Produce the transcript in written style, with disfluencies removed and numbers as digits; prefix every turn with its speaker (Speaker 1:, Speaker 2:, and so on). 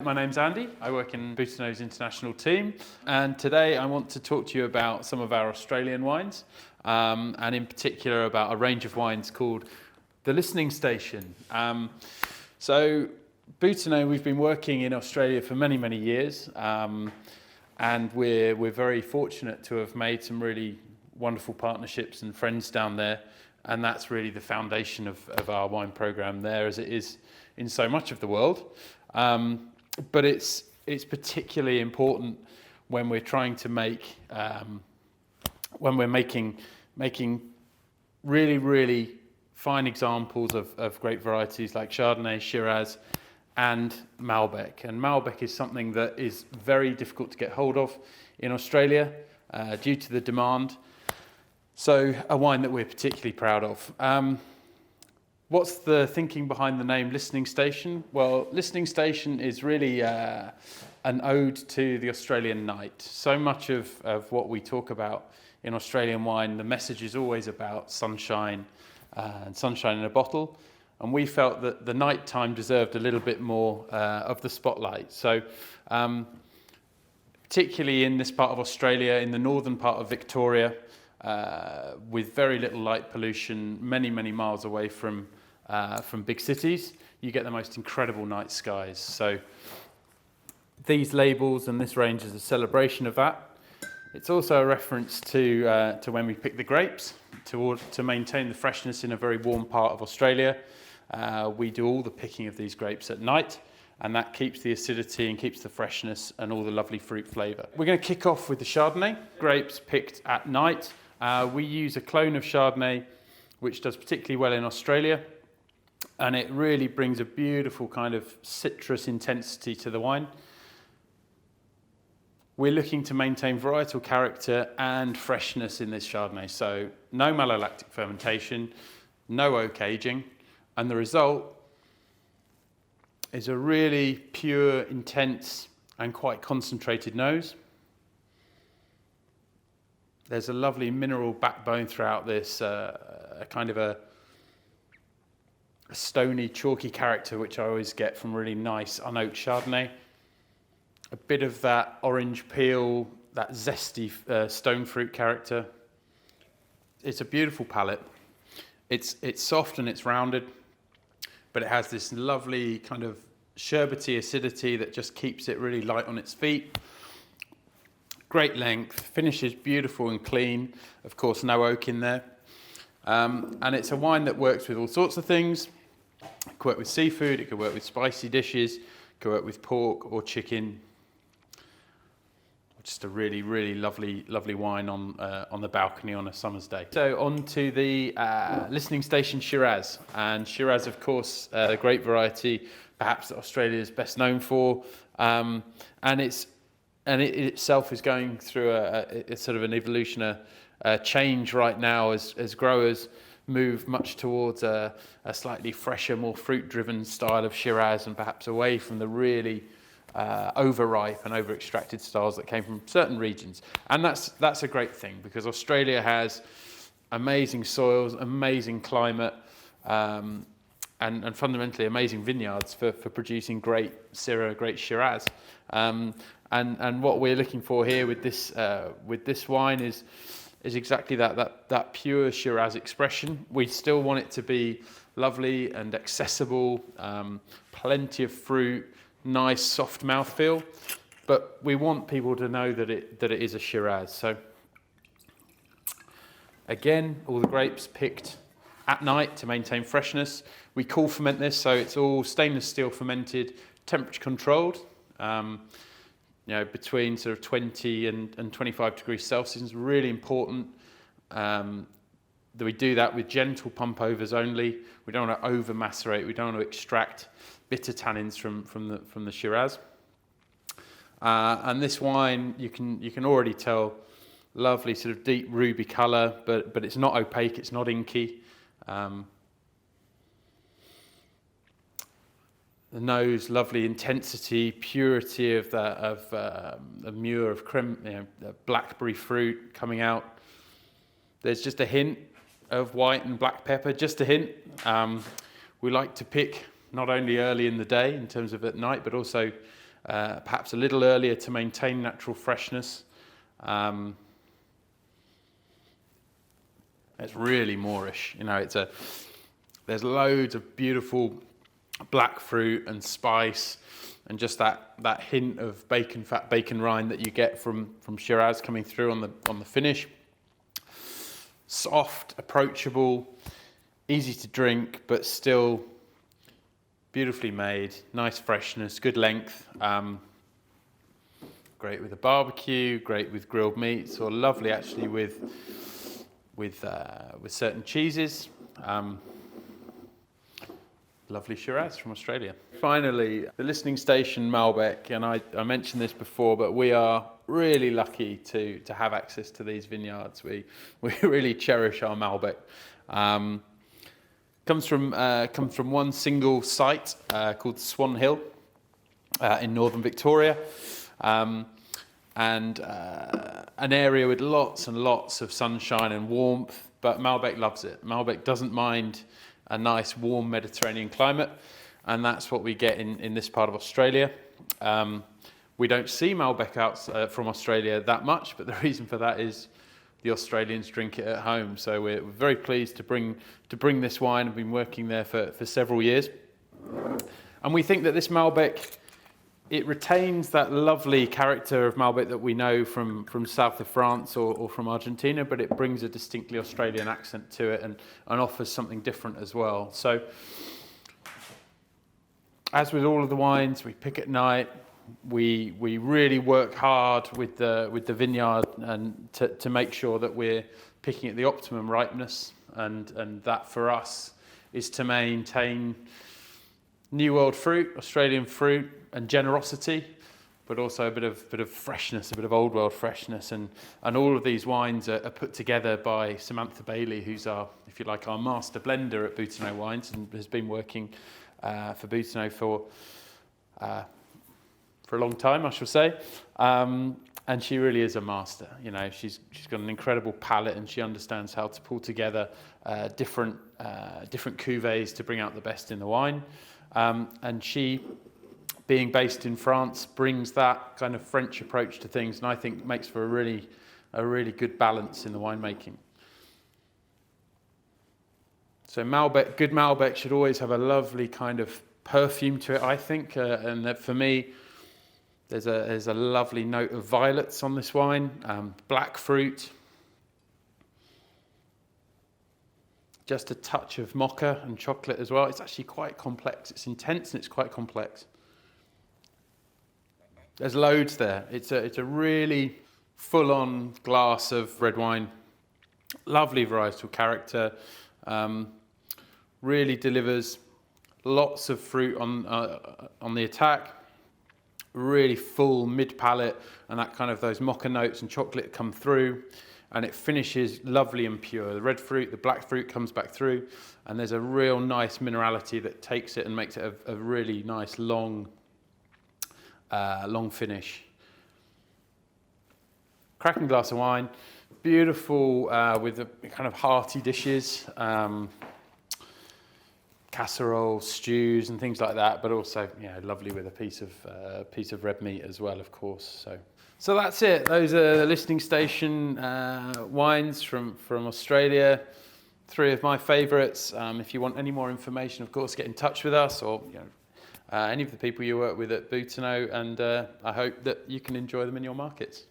Speaker 1: My name's Andy, I work in Boutinot's international team, and today I want to talk to you about some of our Australian wines, and in particular about a range of wines called the Listening Station. So Boutinot, we've been working in Australia for many years, and we're very fortunate to have made some really wonderful partnerships and friends down there, and that's really the foundation of our wine program there, as it is in so much of the world. But it's particularly important when we're trying to make when we're making really fine examples of great varieties like Chardonnay, Shiraz, and Malbec. And Malbec is something that is very difficult to get hold of in Australia due to the demand. So a wine that we're particularly proud of. What's the thinking behind the name Listening Station? Well, Listening Station is really an ode to the Australian night. So much of what we talk about in Australian wine, the message is always about sunshine and sunshine in a bottle. And we felt that the night time deserved a little bit more of the spotlight. So particularly in this part of Australia, in the northern part of Victoria, with very little light pollution, many miles away from big cities, you get the most incredible night skies. So these labels and this range is a celebration of that. It's also a reference to when we pick the grapes to maintain the freshness in a very warm part of Australia. We do all the picking of these grapes at night, and that keeps the acidity and keeps the freshness and all the lovely fruit flavour. We're going to kick off with the Chardonnay, grapes picked at night. We use a clone of Chardonnay which does particularly well in Australia, and it really brings a beautiful kind of citrus intensity to the wine. We're looking to maintain varietal character and freshness in this Chardonnay, so no malolactic fermentation, no oak aging, and the result is a really pure, intense and quite concentrated nose. There's a lovely mineral backbone throughout this, a kind of a stony, chalky character, which I always get from really nice unoaked Chardonnay. A bit of that orange peel, that zesty stone fruit character. It's a beautiful palate. It's soft and it's rounded, but it has this lovely kind of sherbety acidity that just keeps it really light on its feet. Great length, finishes beautiful and clean. Of course, no oak in there. And it's a wine that works with all sorts of things. It could work with seafood, it could work with spicy dishes, it could work with pork or chicken. Just a really lovely wine on the balcony on a summer's day. So on to the Listening Station Shiraz. And Shiraz, of course, a great variety, perhaps that Australia is best known for. And it itself is going through a sort of an evolution, a change right now as growers move much towards a slightly fresher, more fruit-driven style of Shiraz, and perhaps away from the really overripe and over-extracted styles that came from certain regions. And that's a great thing, because Australia has amazing soils, amazing climate, and fundamentally amazing vineyards for producing great Syrah, great Shiraz. And what we're looking for here with this wine is exactly that pure Shiraz expression. We still want it to be lovely and accessible, plenty of fruit, nice soft mouthfeel, but we want people to know that it is a Shiraz. So again, all the grapes picked at night to maintain freshness. We cool ferment this, so it's all stainless steel fermented, temperature controlled. Between sort of 20 and 25 degrees Celsius is really important that we do that with gentle pump overs only. We don't want to over macerate. We don't want to extract bitter tannins from the Shiraz. And this wine, you can already tell, lovely sort of deep ruby colour, but it's not opaque. It's not inky. The nose, lovely intensity, purity of the mûr of creme, blackberry fruit coming out. There's just a hint of white and black pepper, just a hint. We like to pick not only early in the day in terms of at night, but also perhaps a little earlier to maintain natural freshness. It's really Moorish, you know. There's loads of beautiful black fruit and spice, and just that hint of bacon fat, bacon rind that you get from Shiraz coming through on the finish. Soft, approachable, easy to drink, but still beautifully made. Nice freshness, good length. Great with a barbecue, great with grilled meats, or lovely actually with certain cheeses. Lovely Shiraz from Australia. Finally, the listening station Malbec, and I mentioned this before, but we are really lucky to have access to these vineyards. We really cherish our Malbec. Comes from one single site called Swan Hill in northern Victoria, and an area with lots and lots of sunshine and warmth. But Malbec loves it. Malbec doesn't mind a nice warm Mediterranean climate, and that's what we get in this part of Australia. We don't see Malbec out from Australia that much, but the reason for that is the Australians drink it at home. So we're very pleased to bring this wine. I've been working there for several years, and we think that this Malbec, it retains that lovely character of Malbec that we know from south of France or from Argentina, but it brings a distinctly Australian accent to it and offers something different as well. So, as with all of the wines, we pick at night. We really work hard with the vineyard and to make sure that we're picking at the optimum ripeness, and that for us is to maintain New World fruit, Australian fruit, and generosity, but also a bit of freshness, a bit of Old World freshness, and all of these wines are put together by Samantha Bailey, who's our master blender at Boutinot Wines, and has been working for Boutinot for a long time, I shall say. And she really is a master. You know, she's got an incredible palate, and she understands how to pull together different cuvées to bring out the best in the wine. And she, being based in France, brings that kind of French approach to things, and I think makes for a really good balance in the winemaking. So Malbec, good Malbec should always have a lovely kind of perfume to it, I think, and that for me, there's a lovely note of violets on this wine, black fruit, just a touch of mocha and chocolate as well. It's actually quite complex. It's intense and it's quite complex. There's loads there. It's a really full-on glass of red wine. Lovely varietal character. Really delivers lots of fruit on the attack. Really full mid-palate, and that kind of those mocha notes and chocolate come through, and it finishes lovely and pure. The red fruit, the black fruit comes back through, and there's a real nice minerality that takes it and makes it a really nice long finish. Cracking glass of wine, beautiful with the kind of hearty dishes, casseroles, stews, and things like that. But also, lovely with a piece of red meat as well, of course. So that's it. Those are the listening station wines from Australia. 3 of my favourites. If you want any more information, of course, get in touch with us, or any of the people you work with at Boutinot, and I hope that you can enjoy them in your markets.